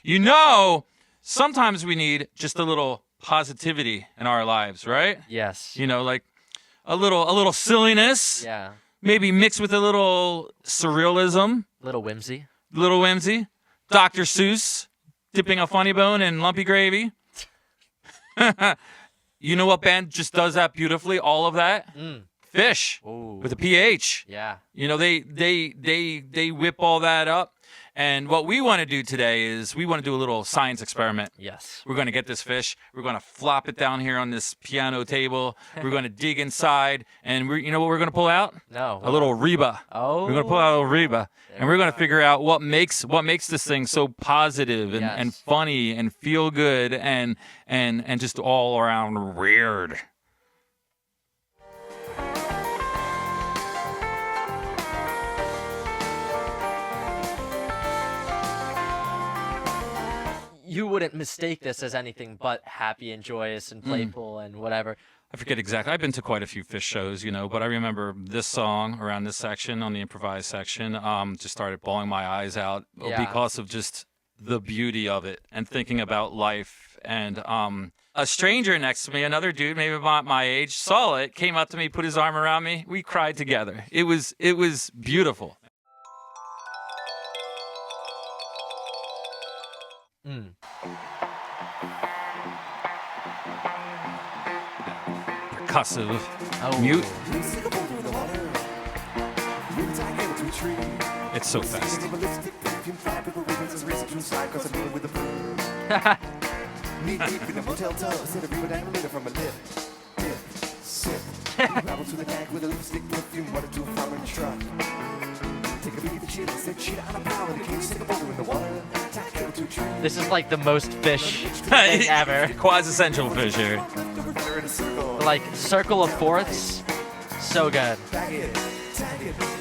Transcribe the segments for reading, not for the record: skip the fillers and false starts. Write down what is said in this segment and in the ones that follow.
You know, sometimes we need just a little positivity in our lives, right? Yes. You know, like a little silliness, Yeah. maybe mixed with a little surrealism, Little whimsy. little whimsy. Dr. Seuss dipping a funny bone in lumpy gravy. You know what band just does that beautifully? All of that? Phish Ooh. with a PH. Yeah. You know, they whip all that up. And what we want to do today is we want to do a little science experiment. Yes. We're going to get this fish. We're going to flop it down here on this piano table. We're going to dig inside, and you know what we're going to pull out? No. A little Reba. Oh. We're going to pull out a little Reba, and we're going to figure out what makes this thing so positive and, Yes. and funny and feel good and just all around weird. You wouldn't mistake this as anything but happy and joyous and playful and whatever. I forget exactly. I've been to quite a few Phish shows, you know, but I remember this song around this section on the improvised section just started bawling my eyes out Yeah. because of just the beauty of it and thinking about life. And a stranger next to me, another dude, maybe about my age, saw it, came up to me, put his arm around me. We cried together. It was beautiful. Percussive Oh. mute. It's so fast. This is like the most Phish thing ever. Quasi-essential Phish here. Like circle of fourths. So good.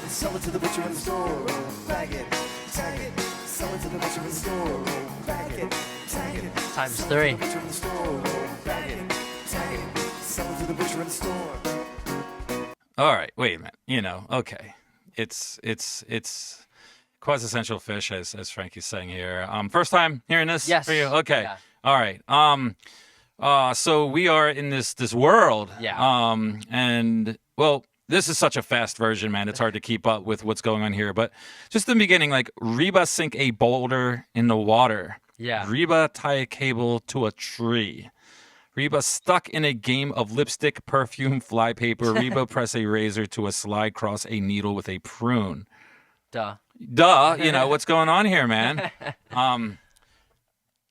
Sell it to the butcher in the store. Bag it, tag it. Sell it to the butcher in the store. Bag it, tag it. Times 3. Butcher in the store. Bag it, tag it. Sell it to the butcher in the store. All right, wait a minute. You know, okay, it's quasi-essential Phish, as Frankie's saying here. First time hearing this Yes. for you. Okay, Yeah. all right. So we are in this world. Yeah. And well, this is such a fast version, man. It's hard to keep up with what's going on here. But just in the beginning, like Reba sink a boulder in the water. Yeah. Reba tie a cable to a tree. Reba stuck in a game of lipstick, perfume, flypaper. Reba press a razor to a slide, cross a needle with a prune. Duh. Duh, you know what's going on here, man.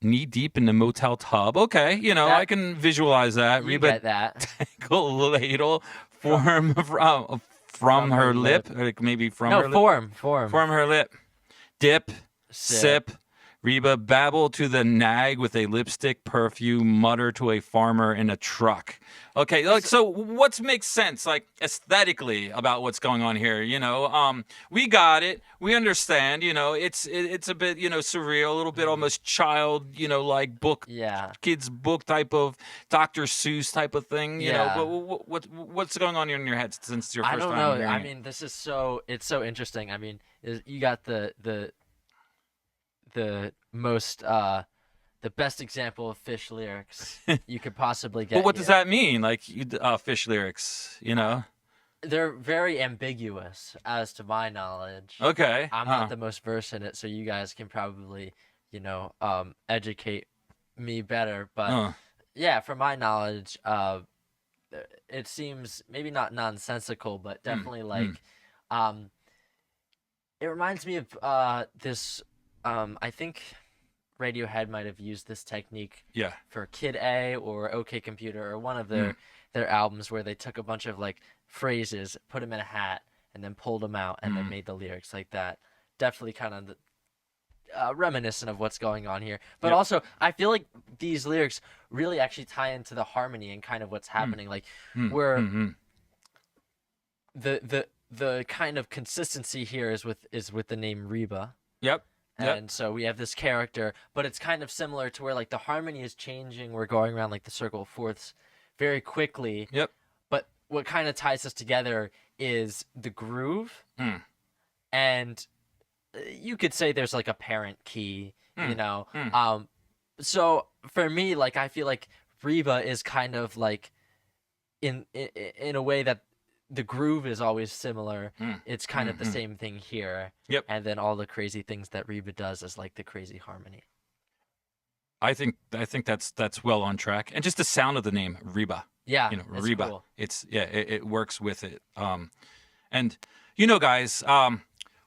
Knee deep in the motel tub. Okay, you know, That- I can visualize that. You Reba get that. take a ladle from her lip, or like maybe from her No, lip. form. From her lip. Dip, sip. Reba babble to the nag with a lipstick, perfume, mutter to a farmer in a truck. Okay, like, so what makes sense, like, aesthetically about what's going on here? You know, we got it. We understand, you know, it's a bit, you know, surreal, a little bit almost child, you know, like book, Yeah. kids book type of Dr. Seuss type of thing, you Yeah. know. What's going on in your head since it's your I first don't time know. hearing I it? mean, it's so interesting. I mean, you got the most the best example of Phish lyrics you could possibly get. But what does here. that mean? Like, Phish lyrics, you know? They're very ambiguous, as to my knowledge. Okay. I'm not the most versed in it, so you guys can probably, you know, educate me better. But yeah, from my knowledge, it seems maybe not nonsensical, but definitely like, it reminds me of this. I think Radiohead might have used this technique Yeah. for Kid A or OK Computer or one of their albums where they took a bunch of like phrases, put them in a hat, and then pulled them out and then made the lyrics like that. Definitely kind of reminiscent of what's going on here. But Yep. also, I feel like these lyrics really actually tie into the harmony and kind of what's happening. Like where the kind of consistency here is with the name Reba. Yep. And so we have this character, but it's kind of similar to where like the harmony is changing. We're going around like the circle of fourths very quickly. Yep. But what kind of ties us together is the groove and you could say there's like a parent key, you know. Mm. So for me, like I feel like Reba is kind of like in a way that the groove is always similar. It's kind of the same thing here. Yep. And then all the crazy things that Reba does is like the crazy harmony. I think that's well on track, and just the sound of the name Reba. Yeah, You know, it's Reba. cool. It works with it. And guys,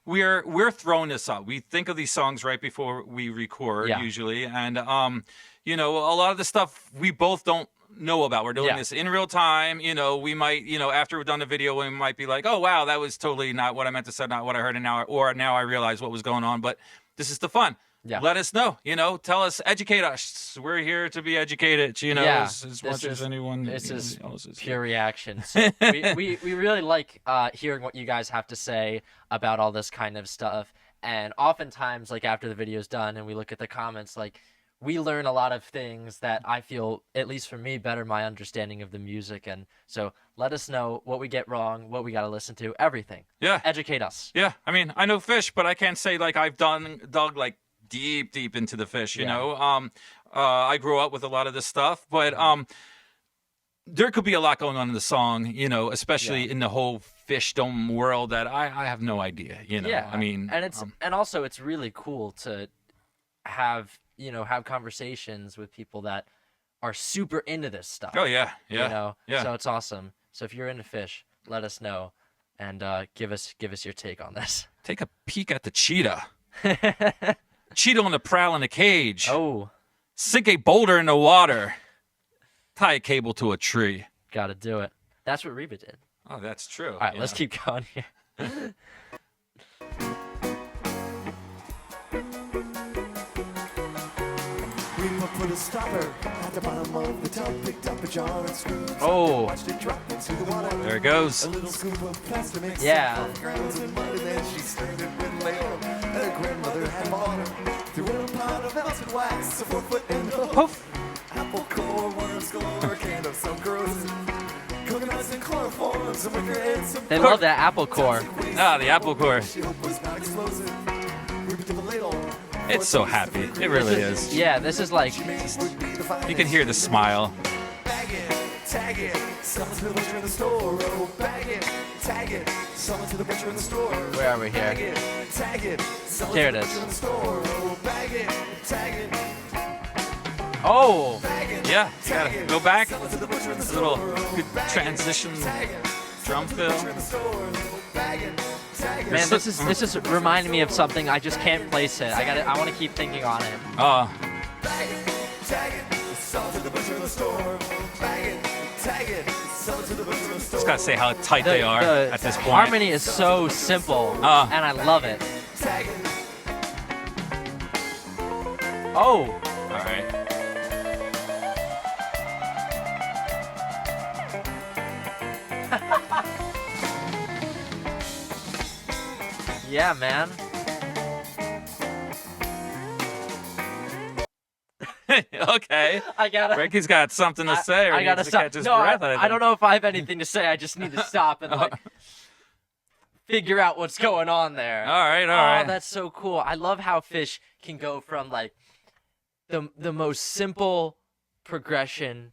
we're throwing this up. We think of these songs right before we record usually, and a lot of the stuff we both don't know about. We're doing this in real time. We might, after we've done the video, we might be like, oh wow, that was totally not what I meant to say, not what I heard, and now I realize what was going on. But this is the fun. Yeah. Let us know. Tell us, educate us. We're here to be educated. As much as anyone. This is else is pure reaction. So we really like hearing what you guys have to say about all this kind of stuff. And oftentimes, like after the video's done, and we look at the comments, like we learn a lot of things that I feel, at least for me, better my understanding of the music. And so let us know what we get wrong, what we got to listen to, everything. Yeah. Educate us. Yeah. I mean, I know Phish, but I can't say like I've dug like deep into the Phish, you know. I grew up with a lot of this stuff, but there could be a lot going on in the song, especially in the whole Phish Dome world that I have no idea, Yeah. I mean, and and also it's really cool to have conversations with people that are super into this stuff. Oh yeah. Yeah. So it's awesome. So if you're into Phish, let us know and give us your take on this. Take a peek at the cheetah. Cheetah on the prowl in a cage. Oh. Sink a boulder in the water. Tie a cable to a tree. Gotta do it. That's what Reba did. Oh, that's true. All right, let's keep going here. Reba put a stopper at the bottom of the tub, picked up a jar and screws. Oh. Watched it drop into the water. There it goes. A little scoop of plastic mix. Yeah. Grounds and mud, and then she stirred it with ladle. And her grandmother had bought her. Threw in a pot of melted wax, a 4 foot in the Poof. apple core, worms galore, can of some corrosive. Coconuts and chloroform, some wicker and some They love that apple core. Ah, the apple core. she hoped was not explosive. Reba took a ladle. It's so happy. It really is. Yeah, this is like You can hear the smile. Bag it, tag it, sell it to the butcher in the store. Oh, bag it, tag it, sell it to the butcher in the store. Where are we here? Bag it, tag it, sell it There to it the is. butcher in the store. Oh, bag it, tag it, Oh. bag it, Yeah, you gotta go back. sell it to the butcher in the A store. little good transition drum fill. Butcher in the store. Oh, bag it, tag it. Man, this is reminding me of something. I just can't place it. I want to keep thinking on it. Uh, Bag it, tag it, sell it to the butcher in the store. Bag it, tag it, sell it to the butcher in the store. just gotta say how tight they are at this point. Harmony is so simple, and I love it. Tag it. Oh. All right. Yeah, man. Okay. I gotta. Ricky's got something to say. Or I gotta needs to stop. catch his No, breath. I don't know if I have anything to say. I just need to stop and like figure out what's going on there. All right. All Oh, right. that's so cool. I love how Phish can go from like the most simple progression,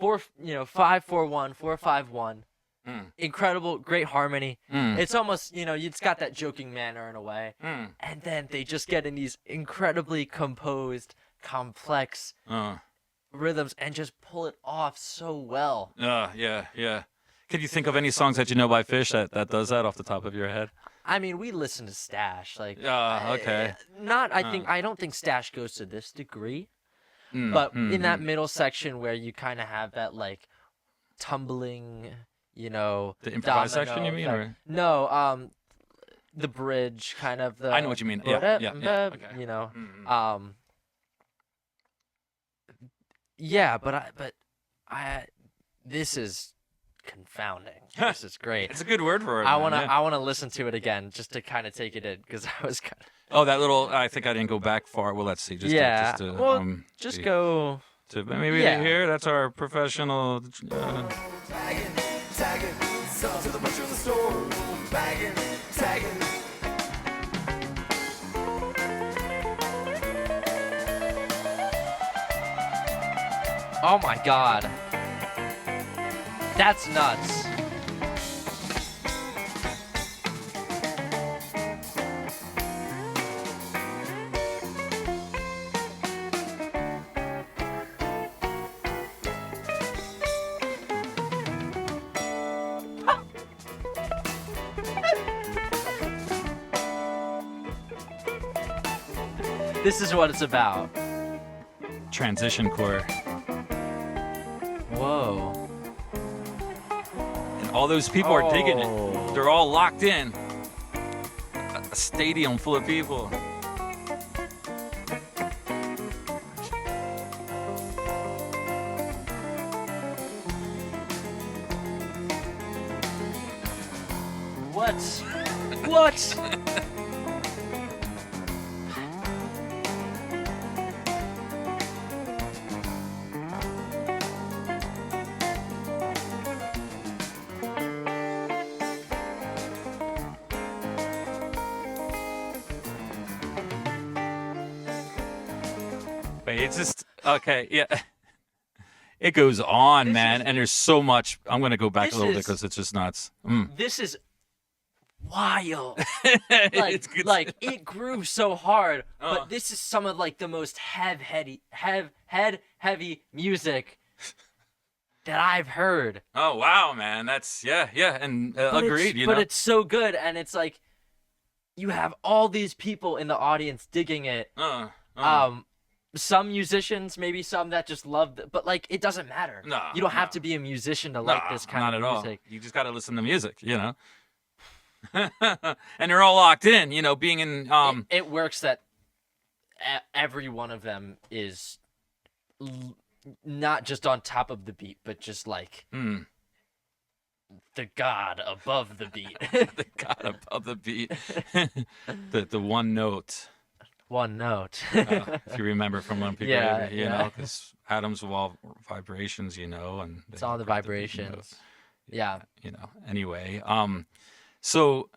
5-4-1, 4-5-1. Incredible, great harmony. It's almost, it's got that joking manner in a way. And then they just get in these incredibly composed, complex rhythms and just pull it off so well. Yeah. Can you think of any songs that you know by Phish that does that off the top of your head? I mean, we listen to Stash. Like, Okay. I don't think Stash goes to this degree. But in that middle section where you kind of have that, like, tumbling, The improvised section, you mean? Or? No, the bridge, kind of the... I know what you mean. Yeah. Okay. Yeah, but this is confounding. This is great. It's a good word for it. I man, want to listen to it again just to kind of take it in because I was kind of... Oh, that little. I think I didn't go back far. Well, let's see. Just just go to maybe Yeah. here. That's our professional. Bag it, tag it, sell it to the butcher in the store. Bag it, tag it. Oh my god. That's nuts. This is what it's about. Transition core. Whoa. And all those people are digging Oh. it. They're all locked in. A stadium full of people. What? What? Wait, it's just okay. Yeah, it goes on, This man, is- and there's so much. I'm gonna go back This a little bit is- because it's just nuts. Mm. This is wild. It's good. Like it grew so hard, Uh. but this is some of like the most heavy music that I've heard. Oh wow, man, that's yeah, and But agreed. It's, but it's so good, and it's like you have all these people in the audience digging it. Some musicians, maybe some that just love it, but like it doesn't matter. Nah, You don't have nah. to be a musician to like this kind not of at music. all. You just gotta listen to music, and they're all locked in, being in It works that every one of them is not just on top of the beat, but just like the god above the beat. the god above the beat, the one note. One note. If you remember from Olympic Yeah, Radio, yeah. because atoms of all vibrations, and It's all the they create beat note, vibrations. Yeah. Anyway, so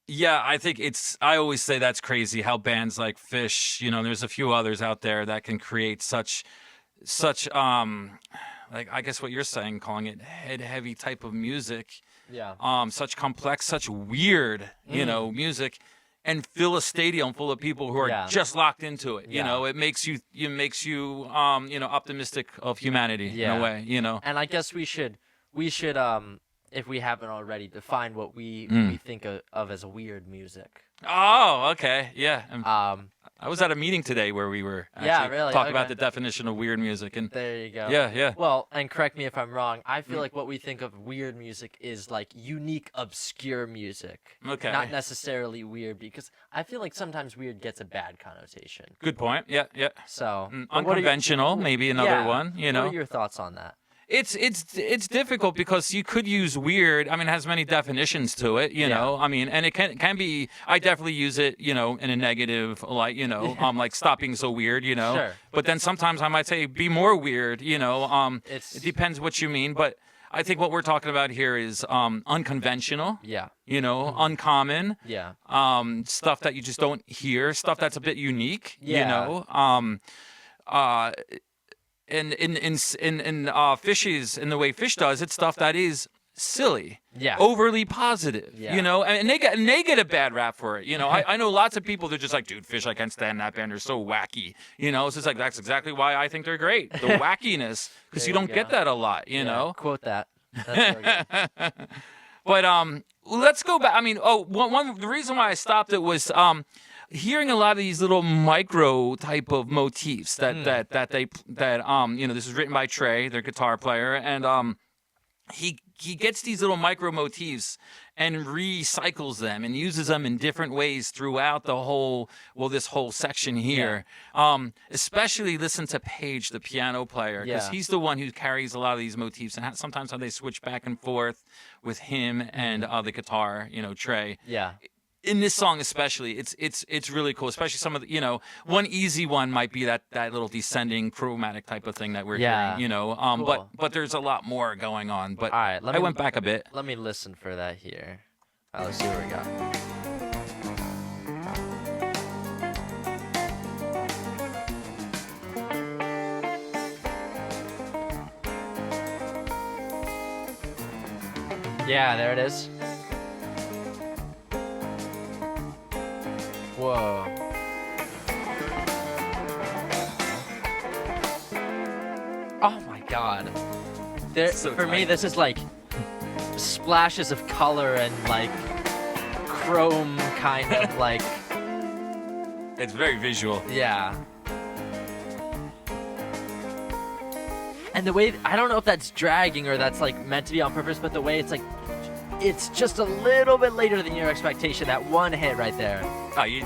yeah, I think I always say that's crazy how bands like Phish, there's a few others out there that can create such like I guess what you're saying, calling it head heavy type of music, Yeah. such complex, such weird, music, and fill a stadium full of people who are Yeah. just locked into it. Yeah. It makes you optimistic of humanity in Yeah. a way. And I guess we should if we haven't already, define what we think of as weird music. Oh, okay, yeah. I was at a meeting today where we were Yeah, actually really? talking about Okay. the definition of weird music, and There you go. yeah. Well, and correct me if I'm wrong. I feel like what we think of weird music is like unique, obscure music. Okay. Not necessarily weird, because I feel like sometimes weird gets a bad connotation. Good point. Yeah. So but what are your- Unconventional, maybe another Yeah. one. What are your thoughts on that? It's difficult because you could use weird. I mean, it has many definitions to it, know. I mean, and it can be. I definitely use it, in a negative light, like stop being so weird, Sure. But then sometimes I might say be more weird, It's It depends what you mean, but I think what we're talking about here is unconventional, yeah, uncommon, yeah, stuff that you just don't hear, stuff that's a bit unique, Yeah. And in Phish's, in the way Phish does, it's stuff that is silly, Yeah. overly positive, Yeah. and they get a bad rap for it. I know lots of people. They're just like, dude, Phish, I can't stand that band. They're so wacky. It's just like that's exactly why I think they're great. The wackiness, because There you you don't go. get that a lot. Yeah, quote that. That's very good. But let's go back. I mean, the reason why I stopped it was hearing a lot of these little micro type of motifs that this is written by Trey, their guitar player, and he gets these little micro motifs and recycles them and uses them in different ways throughout this whole section here. Especially listen to Paige, the piano player, because Yeah. he's the one who carries a lot of these motifs, and sometimes how they switch back and forth with him and the guitar, Trey. Yeah. In this song especially, it's really cool. Especially some of the, one easy one might be that little descending chromatic type of thing that we're Yeah. hearing, Cool. but there's a lot more going on. But All right, let I me- went back a bit. Let me listen for that here. All right, let's see what we got. Yeah, there it is. Whoa. Oh my god. So for me, tight. this is like splashes of color and like chrome kind of like, It's very visual. yeah. And the way, I don't know if that's dragging or that's like meant to be on purpose, but the way it's like, it's just a little bit later than your expectation. That one hit right there. Oh, you.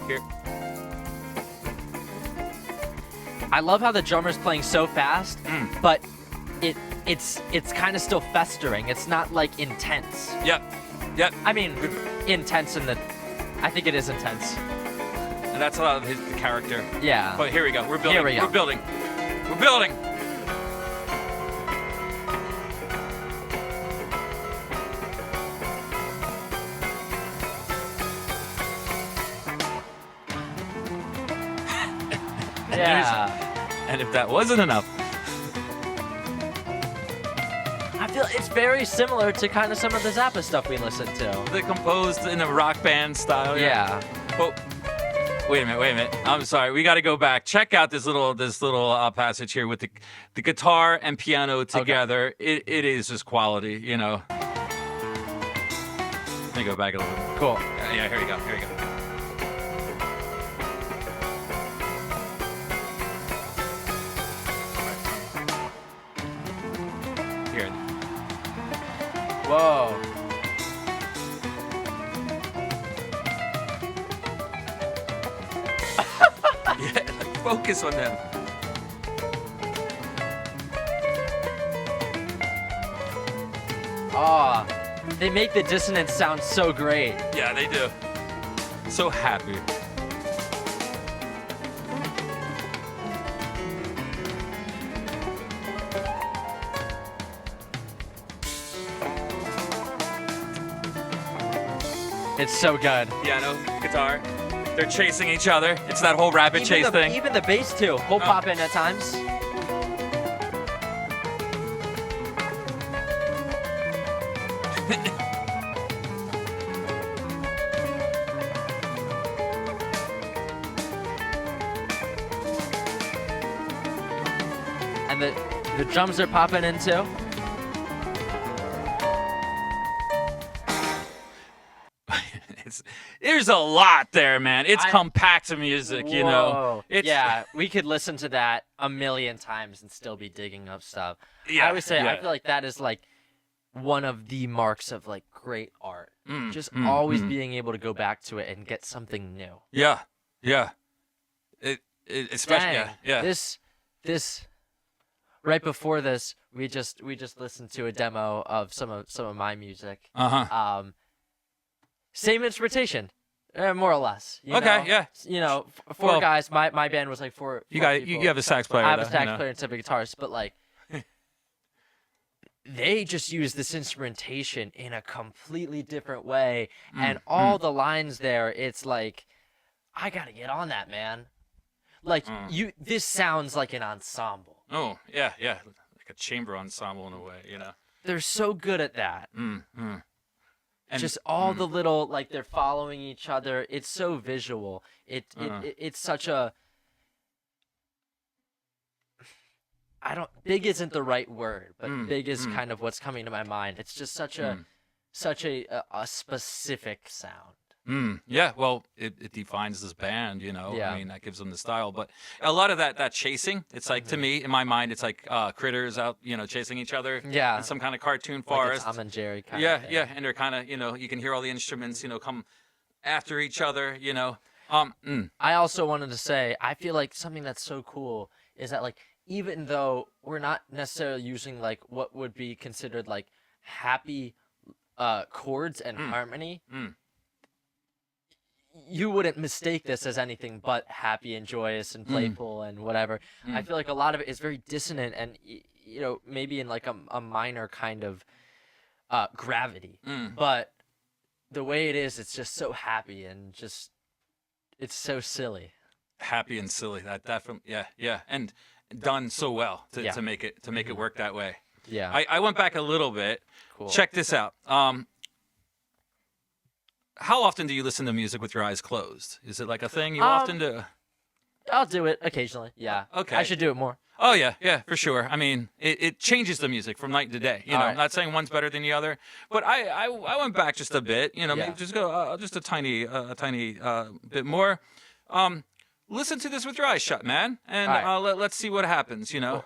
Here. I love how the drummer's playing so fast, but it's kind of still festering. It's not like intense. Yep. Yep. I mean, intense in the, I think it is intense. And that's a lot of the character. Yeah. But here we go. We're building. Here we go. We're building. We're building. Yeah. And if that wasn't enough, I feel it's very similar to kind of some of the Zappa stuff we listened to. they're composed in a rock band style. Yeah. Oh, wait a minute. I'm sorry. We got to go back. Check out this little passage here with the guitar and piano together. It is just quality, you know. Let me go back a little bit. Cool. Yeah, here we go. Here. Whoa. Yeah, like focus on them. Oh, they make the dissonance sound so great. Yeah, they do. So happy. It's so good. Piano, guitar. They're chasing each other. It's that whole rapid chase thing. Even the bass too. We'll pop in at times. And the drums are popping in too. There's a lot there, man. It's I- compact music, you know. Whoa. It's, Yeah, we could listen to that a million times and still be digging up stuff. Yeah, I would say I yeah. feel like that is like one of the marks of like great art. Just mm, always mm. being able to go back to it and get something new. Yeah, yeah. It especially Dang. yeah. This right before this, we just listened to a demo of some of my music. Uh-huh. Same instrumentation, more or less. You Okay, know? yeah. You know, four Well, guys. My band was like four. You four got people. you have a sax player. I have a though, sax you know? player and some guitarists, but like they just use this instrumentation in a completely different way, and all the lines there, it's like, I gotta get on that, man. Like this sounds like an ensemble. Oh, yeah, like a chamber ensemble in a way, you know. They're so good at that. And Just all the little, like, they're following each other. It's so visual. It's such a, big isn't the right word, but big is kind of what's coming to my mind. It's just such a specific sound. Yeah, well, it defines this band, you know. Yeah. I mean, that gives them the style. But a lot of that chasing, it's like, to me, in my mind, it's like critters out, you know, chasing each other. Yeah. In some kind of cartoon Like a forest. Tom and Jerry kind Yeah, of thing. yeah, and they're kind of, you know, you can hear all the instruments, you know, come after each other, you know. I also wanted to say, I feel like something that's so cool is that, like, even though we're not necessarily using, like, what would be considered, like, happy chords and harmony, you wouldn't mistake this as anything but happy and joyous and playful and whatever. I feel like a lot of it is very dissonant and, you know, maybe in, like, a minor kind of gravity. But the way it is, it's just so happy and just, it's so silly. Happy and silly. That definitely, yeah. And done so well Yeah. to make it work that way. Yeah. I went back a little bit. Cool. Check this out. How often do you listen to music with your eyes closed? Is it like a thing you often do? I'll do it occasionally. Yeah. Okay. I should do it more. Oh yeah, for sure. I mean, it changes the music from night to day. You know, All right. I'm not saying one's better than the other, but I went back just a bit. You know, Yeah. maybe just go just a tiny bit more. Listen to this with your eyes shut, man, and All right. let's see what happens. You know.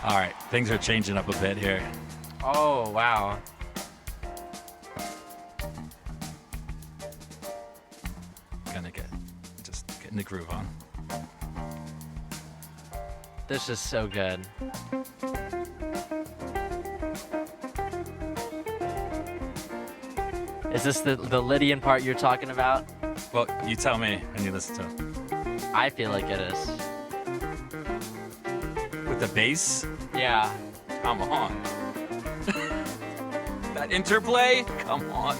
All right, things are changing up a bit here. Oh, wow. Gonna just getting the groove on. This is so good. Is this the Lydian part you're talking about? Well, you tell me when you listen to it. I feel like it is. With the bass, Yeah. come on. That interplay, come on.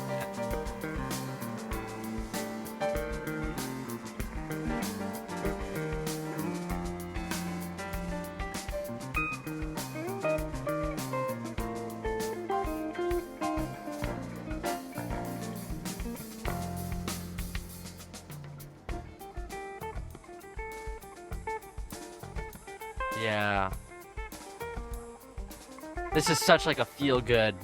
Yeah. This is such like a feel good.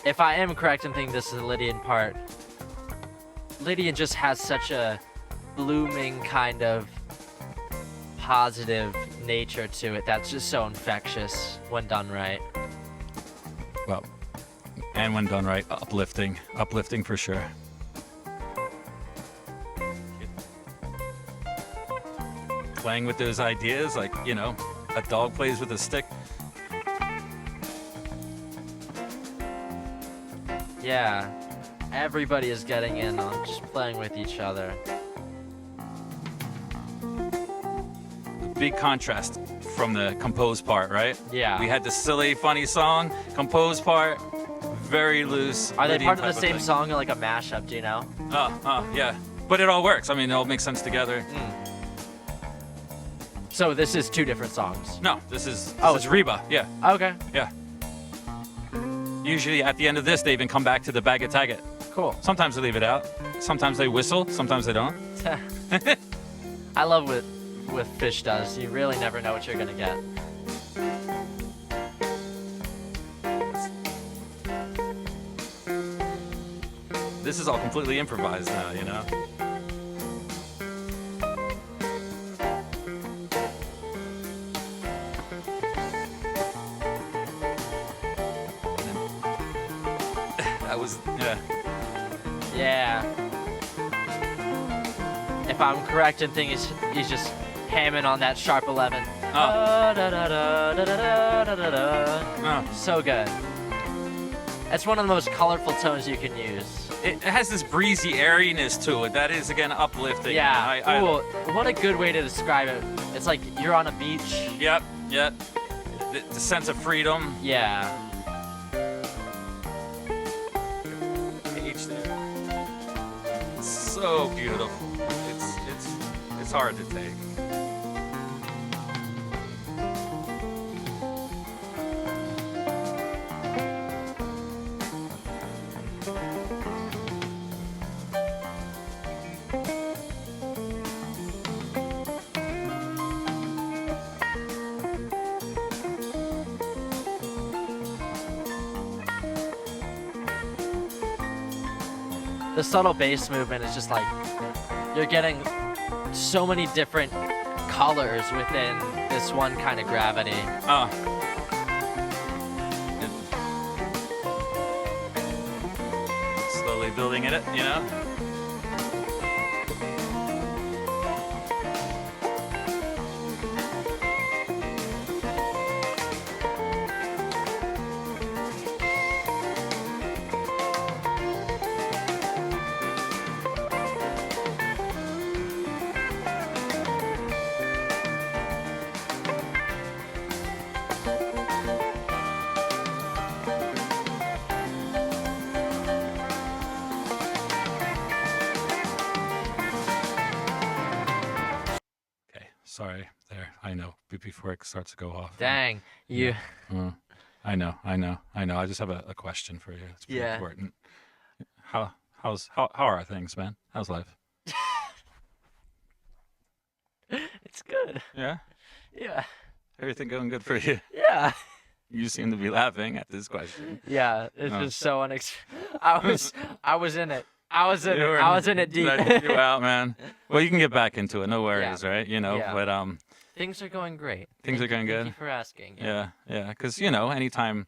If I am correct in thinking this is the Lydian part, Lydian just has such a blooming kind of positive nature to it that's just so infectious when done right. Well, and when done right, uplifting for sure. Playing with those ideas, like, you know, a dog plays with a stick. Yeah. Everybody is getting in on just playing with each other. Big contrast from the composed part, right? Yeah. We had the silly, funny song, composed part, very loose. Are they Lydian part of the type same thing. song or like a mashup, do you know? Yeah. But it all works. I mean, it all makes sense together. So this is two different songs. No, this is it's Reba. Yeah, Okay. yeah. Usually at the end of this, they even come back to the bag it, tag it. Cool. Sometimes they leave it out. Sometimes they whistle. Sometimes they don't. I love what Phish does. You really never know what you're gonna get. This is all completely improvised now, you know? That was, yeah. Yeah. If I'm correct in thinking he's just hamming on that sharp 11. Oh. Oh. So good. That's one of the most colorful tones you can use. It has this breezy airiness to it that is, again, uplifting. Yeah. I, Ooh, what a good way to describe it. It's like you're on a beach. Yep. The sense of freedom. Yeah. Page there. It's so beautiful. It's hard to take. The subtle bass movement is just like you're getting so many different colors within this one kind of gravity. bringing it, you know. Okay, sorry there. I know before it starts to go off. Dang, you. I know. I just have a question for you. It's pretty Yeah. important. How are things, man? How's life? It's good. Yeah, Yeah. everything going good for you? Yeah. You seem to be laughing at this question. Yeah. It's Oh. just so I was in it. I was in You it. were- I was in it deep. Did I take you out, man. Well, you can get back into it. No worries, right? You know, Yeah. but Things are going great. Things are going Thank good? you for asking. yeah. Because anytime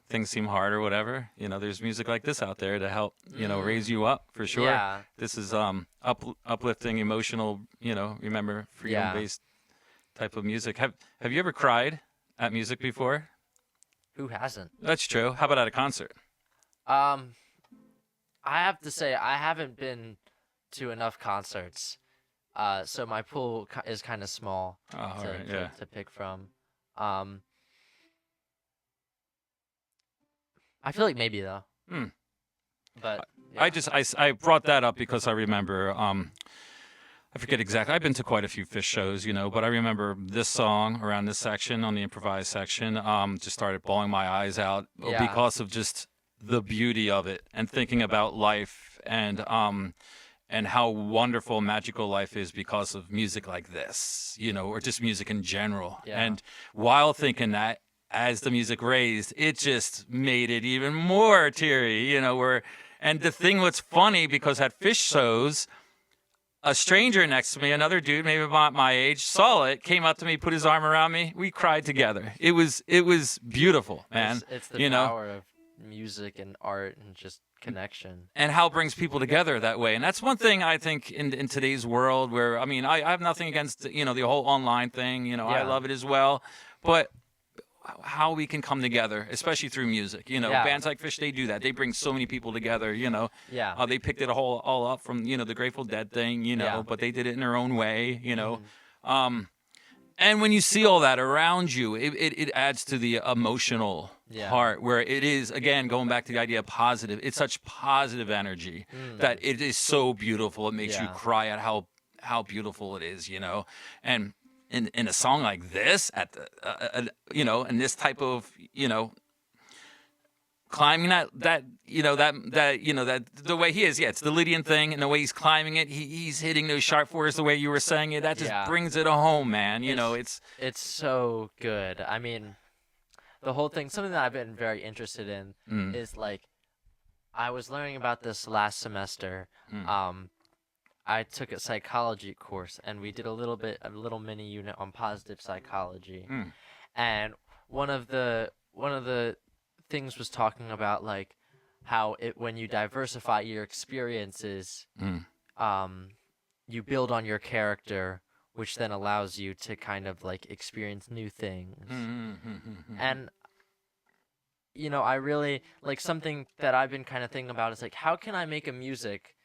things seem hard or whatever, there's music like this out there to help raise you up for sure. Yeah. This is uplifting, emotional. Remember freedom-based type of music. Have you ever cried at music before? Who hasn't? That's true. How about at a concert? I have to say I haven't been to enough concerts, so my pool is kind of small Oh, all to, right, to, yeah. to pick from. I feel like maybe though. Hmm. But I brought that up because I remember I forget exactly. I've been to quite a few Phish shows, but I remember this song around this section on the improvised section just started bawling my eyes out Yeah. because of just the beauty of it and thinking about life and how wonderful, magical life is because of music like this, or just music in general. Yeah. And while thinking that, as the music raised, it just made it even more teary, and the thing what's funny, because at Phish shows, a stranger next to me, another dude, maybe about my age, saw it, came up to me, put his arm around me. We cried together. It was beautiful, man. it's the power of music and art and just connection. And how it brings people together that way. And that's one thing I think in today's world where, I have nothing against, the whole online thing. I Yeah. love it as well. But how we can come together, especially through music. Yeah. Bands like Phish, they do that. They bring so many people together, Yeah. They picked it all up from, the Grateful Dead thing, Yeah. but they did it in their own way, Mm-hmm. And when you see all that around you, it adds to the emotional Yeah. part where it is, again, going back to the idea of positive. It's such positive energy that it is so beautiful. It makes you Yeah. cry at how beautiful it is, And in a song like this, at the, in this type of, climbing that the way he is, it's the Lydian thing, and the way he's climbing it, he's hitting those sharp fours the way you were saying it. That just Yeah. brings it home, man. It's so good. I mean, the whole thing, something that I've been very interested in is like, I was learning about this last semester. I took a psychology course, and we did a little mini unit on positive psychology. And one of the things was talking about like how when you diversify your experiences, you build on your character, which then allows you to kind of like experience new things. And I really like, something that I've been kind of thinking about is like, how can I make music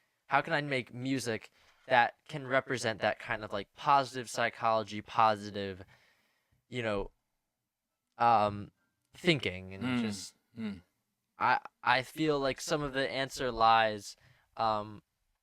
that can represent that kind of like positive psychology, positive, thinking, and just I feel like some of the answer lies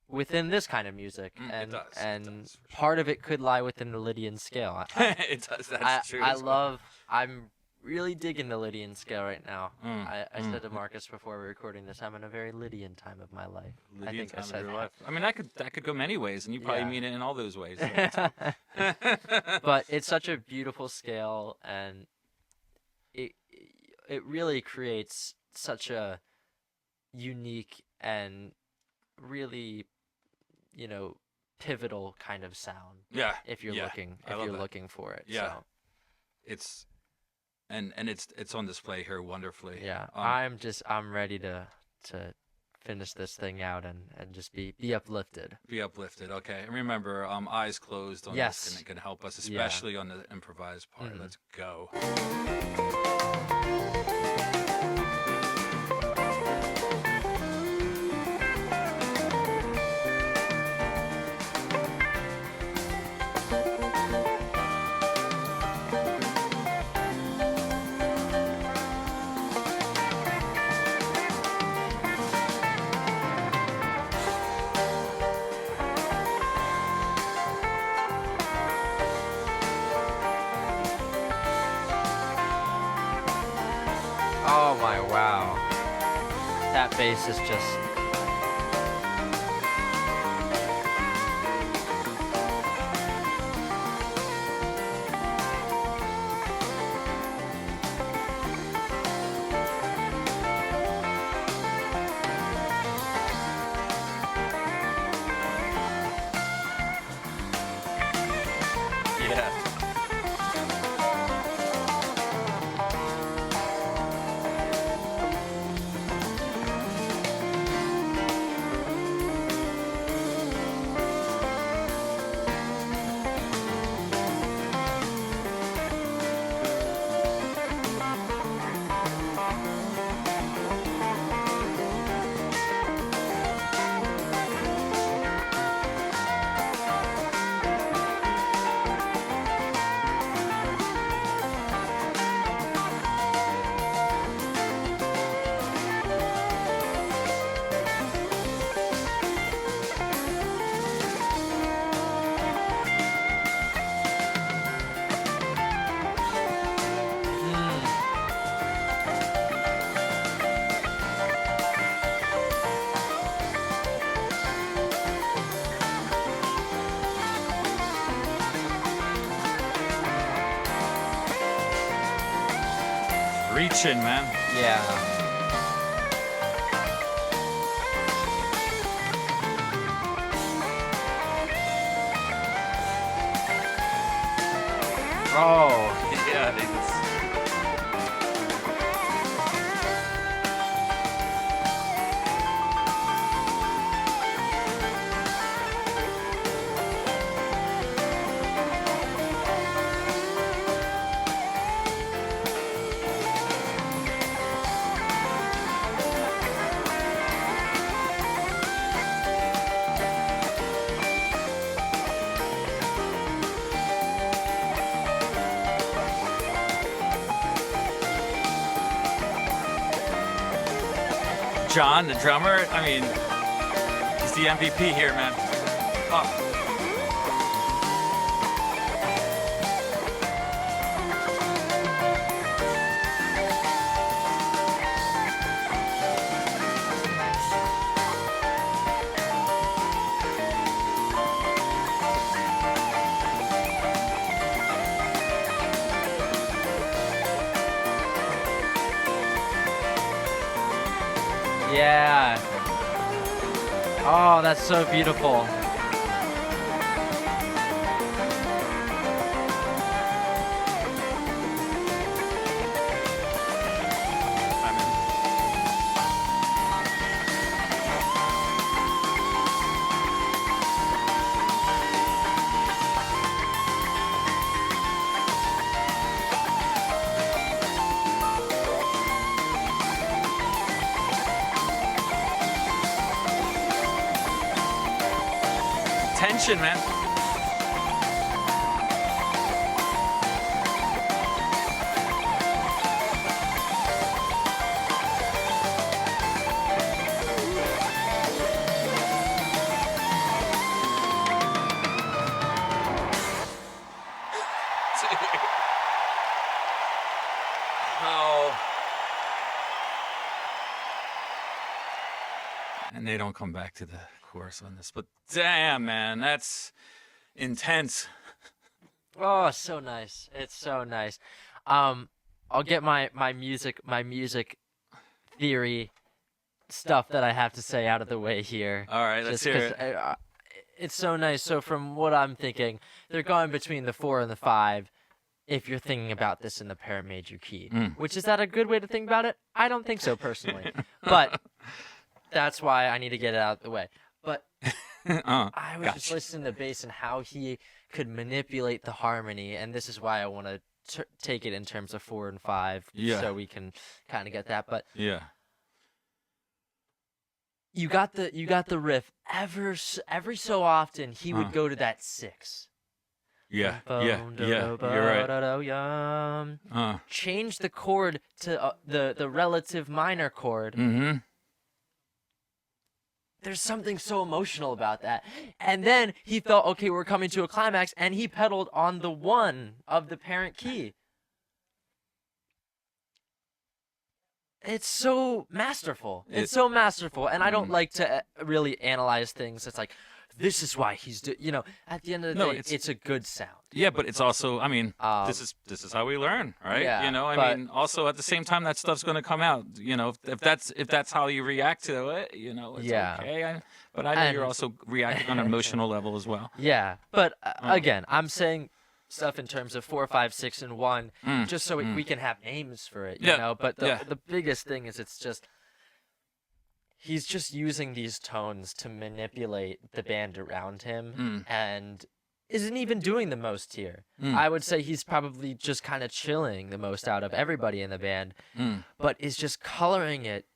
within this kind of music, and does, it and does, for sure. part of it could lie within the Lydian scale. It does. That's true. as well. I'm really digging the Lydian scale right now. I said to Marcus before we were recording this, I'm in a very Lydian time of my life. I Lydian think I time of said your that. life. I mean, that could go many ways, and you probably Yeah. mean it in all those ways. So that's- But it's such a beautiful scale, and it really creates such a unique and really, pivotal kind of sound yeah, if you're yeah, looking I love that. looking for it. Yeah. So, it's and it's on display here wonderfully. yeah. Um, I'm ready to finish this thing out and just be uplifted. Be uplifted. Okay. And remember, eyes closed on Yes. this can help us, Yeah. especially on the improvised part. Let's go. Oh my wow. That bass is just Yeah. Reaching, man. yeah. Oh, Yeah, I think it's... John, the drummer, I mean, he's the MVP here, man. Oh. yeah. Oh, that's so beautiful. I'm in. Tension, man. Oh. And they don't come back to the chorus on this, but damn, man, that's intense. Oh, so nice. It's so nice. I'll get my music theory stuff that I have to say out of the way here. All right, let's Just hear 'cause it. it's so nice. So from what I'm thinking, they're going between the 4 and the 5. If you're thinking about this in the para major key, which is that a good way to think about it? I don't think so personally, but that's why I need to get it out of the way. But I was just Gotcha. listening to bass and how he could manipulate the harmony, and this is why I want to take it in terms of 4 and 5, Yeah. so we can kind of get that. But Yeah. you got the riff. Every so often, he would go to that 6. Yeah. You're right. Change the chord to the relative minor chord. Mm-hmm. There's something so emotional about that. And then he felt, okay, we're coming to a climax, and he pedaled on the 1 of the parent key. It's so masterful. It's so masterful. And I don't like to really analyze things. It's like, this is why he's at the end of the day, it's a good sound. Yeah, but it's also, I mean, this is how we learn, right? Yeah, I mean, also at the same time, that stuff's going to come out. If that's how you react to it, it's okay. But I know you're also reacting on an emotional level as well. Yeah, but again, I'm saying stuff in terms of 4, 5, 6, and 1, just so we can have names for it, you know. But the biggest thing is it's just. He's just using these tones to manipulate the band around him and isn't even doing the most here. I would say he's probably just kind of chilling the most out of everybody in the band, but is just coloring it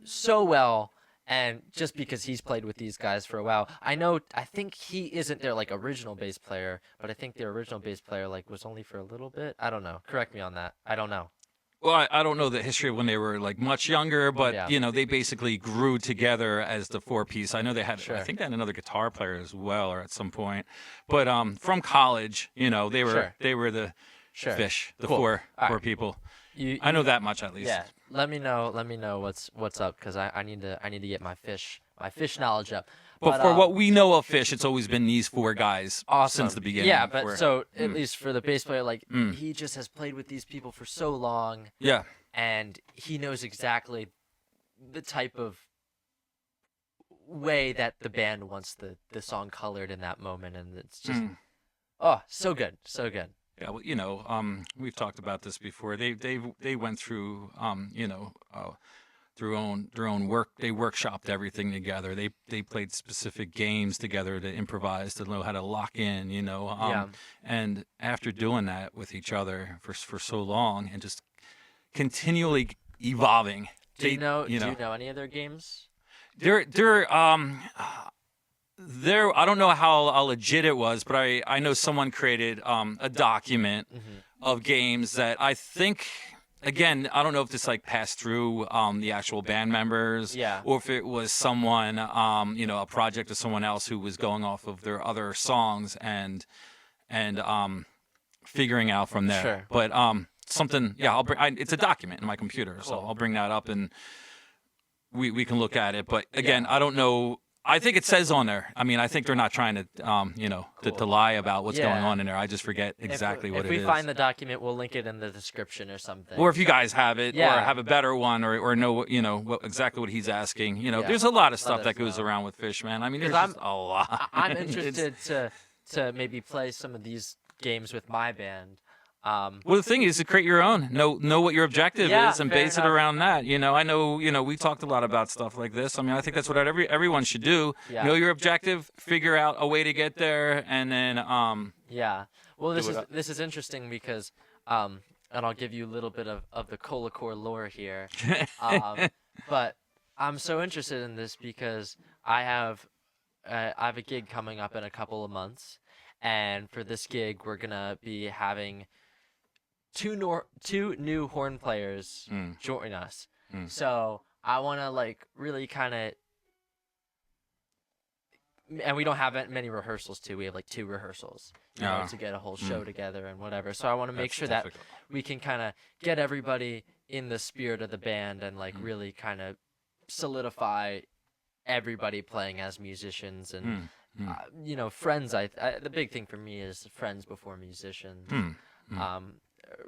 so well. And just because he's played with these guys for a while, I think he isn't their like original bass player, but I think their original bass player like was only for a little bit. I don't know. Correct me on that. I don't know. Well, I don't know the history of when they were like much younger, but they basically grew together as the 4-piece. I know they had, I think they had another guitar player as well, or at some point. But from college, they were the Phish, the four people. I know that much at least. Yeah, let me know what's up, because I need to get my Phish knowledge up. But for what we know of Phish, it's always been these 4 guys since the beginning. Yeah, but at least for the bass player, like he just has played with these people for so long. Yeah. And he knows exactly the type of way that the band wants the song colored in that moment, and it's just so good, so good. Yeah, well, we've talked about this before. They went through their own work. They workshopped everything together. They played specific games together to improvise, to know how to lock in, and after doing that with each other for so long and just continually evolving. Do you know any of their games? I don't know how legit it was, but I know someone created a document of games that I think. Again, I don't know if this like passed through the actual band members, or if it was someone, a project of someone else who was going off of their other songs and figuring out from there. Sure. But something, it's a document in my computer, so I'll bring that up and we can look at it. But again, I don't know. I think it says on there. I mean, I think they're not trying to, to lie about what's going on in there. I just forget exactly what it is. If we find the document, we'll link it in the description or something. Or if you guys have it, or have a better one, or know, exactly what he's asking. There's a lot of stuff that goes around with Phish, man. I mean, there's just a lot. I'm interested to maybe play some of these games with my band. Well, the thing is to create your own. Know what your objective is and base it around that. I know, we talked a lot about stuff like this. I mean, I think that's what everyone should do. Yeah. Know your objective, figure out a way to get there, and then Yeah. Well, this is interesting because and I'll give you a little bit of the Colacore lore here. But I'm so interested in this because I have a gig coming up in a couple of months, and for this gig we're gonna be having two new horn players join us. So I want to really kind of, and we don't have that many rehearsals too. We have 2 rehearsals to get a whole show together and whatever. So I want to make sure that we can kind of get everybody in the spirit of the band and really kind of solidify everybody playing as musicians and friends. The big thing for me is friends before musicians.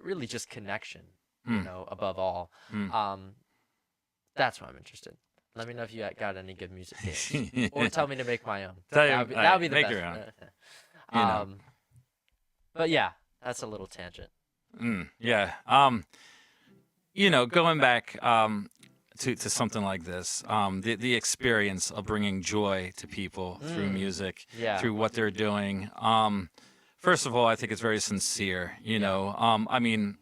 Really just connection, above all. That's why I'm interested. Let me know if you got any good music games, or tell me to make my own. That would be the make best. Your own. But yeah, that's a little tangent. Yeah. Going back, to something like this. The experience of bringing joy to people through music, Yeah. through what they're doing. First of all, I think it's very sincere. You know, I mean,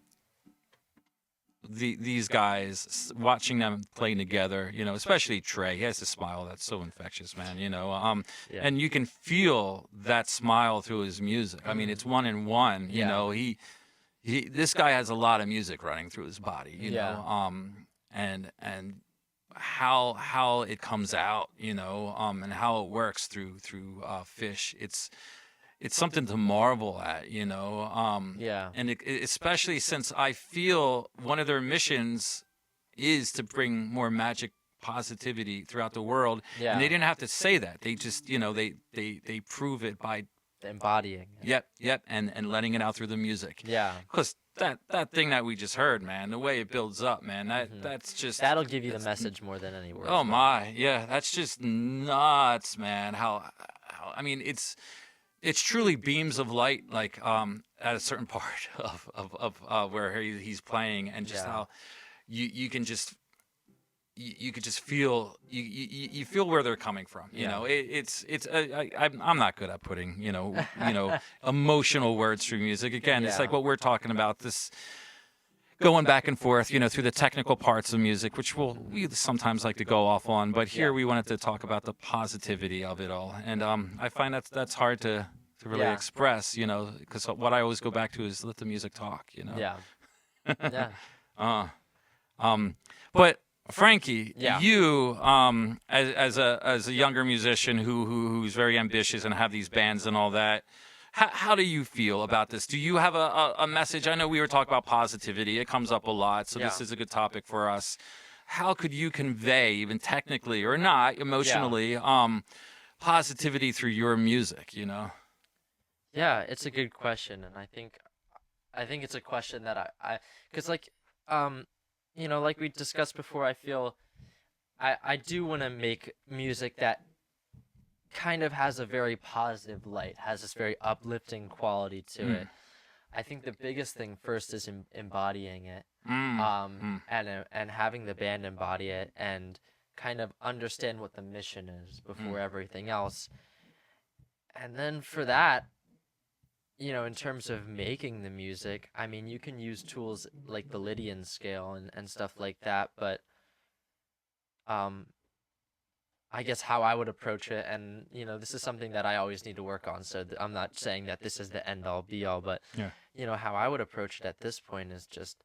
these guys, watching them play together, you know, especially Trey, he has a smile that's so infectious, man. You know, Yeah. and you can feel that smile through his music. I mean, it's one in one. You Yeah. know, this guy has a lot of music running through his body. You Yeah. know, and how it comes out, you know, and how it works through Phish. It's something to marvel at, you know. Yeah. And especially since I feel one of their missions is to bring more magic positivity throughout the world. Yeah. And they didn't have to say that. They just, you know, they prove it by Embodying it. yep, and letting it out through the music. Yeah. Because that thing that we just heard, man, the way it builds up, man, that's just That'll give you the message more than any words. oh my, yeah, that's just nuts, man. How I mean, it's truly beams of light, like at a certain part of where he's playing, and just Yeah. how you can just you could just feel you feel where they're coming from. You Yeah. know, I'm not good at putting emotional words through music. Again, it's Yeah. like what we're talking about, this going back and forth, you know, through the technical parts of music, which we sometimes like to go off on. But here Yeah. we wanted to talk about the positivity of it all, and I find that's hard to really Yeah. express, you know, because what I always go back to is let the music talk, you know. Yeah. Yeah. But Frankie, Yeah. you as a younger musician who's very ambitious and have these bands and all that, how do you feel about this? Do you have a message? I know we were talking about positivity. It comes up a lot, so this Yeah. is a good topic for us. How could you convey, even technically or not, emotionally, positivity through your music, you know? Yeah, it's a good question, and I think it's a question that because like you know, like we discussed before, I feel I do want to make music that kind of has a very positive light, has this very uplifting quality to it. I think the biggest thing first is embodying it, and having the band embody it and kind of understand what the mission is before everything else. And then for that, you know, in terms of making the music, I mean, you can use tools like the Lydian scale and stuff like that, but I guess how I would approach it, and you know, this is something that I always need to work on, so I'm not saying that this is the end all be all, but you know, how I would approach it at this point is just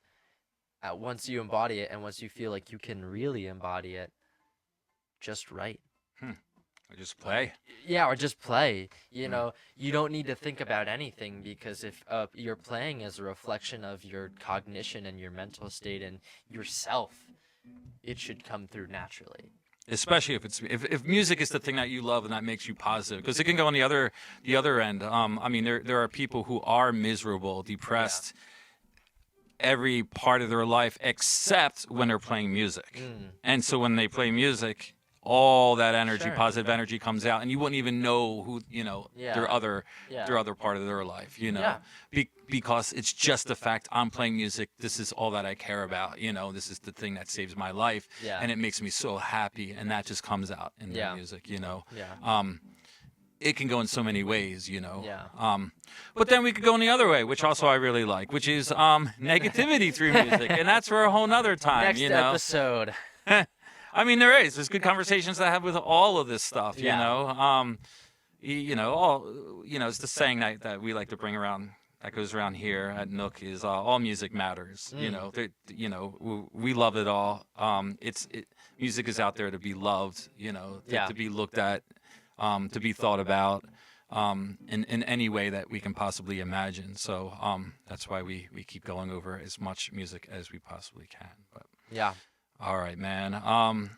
once you embody it and once you feel like you can really embody it, just write. Or just play. Yeah, or just play. You know, you don't need to think about anything, because if your playing is a reflection of your cognition and your mental state and yourself, it should come through naturally. Especially if music is the thing that you love and that makes you positive, because it can go on the other end. I mean, there are people who are miserable, depressed, every part of their life except when they're playing music. And so when they play music, all that energy, Sure. positive energy comes out, and you wouldn't even know who, you know, their other part of their life, you know, because it's just the fact I'm playing music. This is all that I care about. You know, this is the thing that saves my life, and it makes me so happy, and that just comes out in the music, you know. It can go in so many ways, you know. But then we could go in the other way, which also I really like, which is negativity through music, and that's for a whole nother time. Next you know? episode. I mean, there's good conversations that I have with all of this stuff, you know. You know, it's the saying that we like to bring around, that goes around here at Nook, is all music matters. You know, we love it all. Music is out there to be loved, you know, to be looked at, to be thought about, in any way that we can possibly imagine. So that's why we keep going over as much music as we possibly can. But all right, man.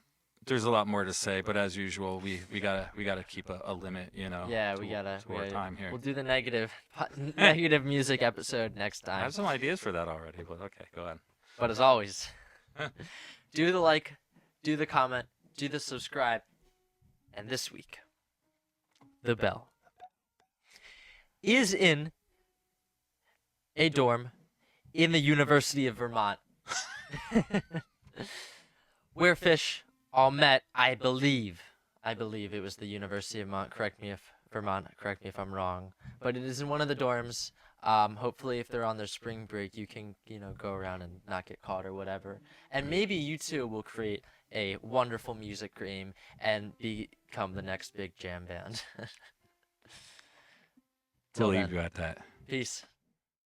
There's a lot more to say, but as usual, we gotta keep a limit, you know. Yeah, to we gotta. our time here. We'll do the negative music episode next I time. have some ideas for that already, but okay, go ahead. But as always, do the like, do the comment, do the subscribe, and this week, the bell is in a dorm in the University of Vermont. where Phish all met, I believe it was the University of Vermont. Correct me if I'm wrong, but it is in one of the dorms. Hopefully, if they're on their spring break, you can go around and not get caught or whatever. And maybe you two will create a wonderful music game and become the next big jam band. We'll Till leave then, you at that. peace.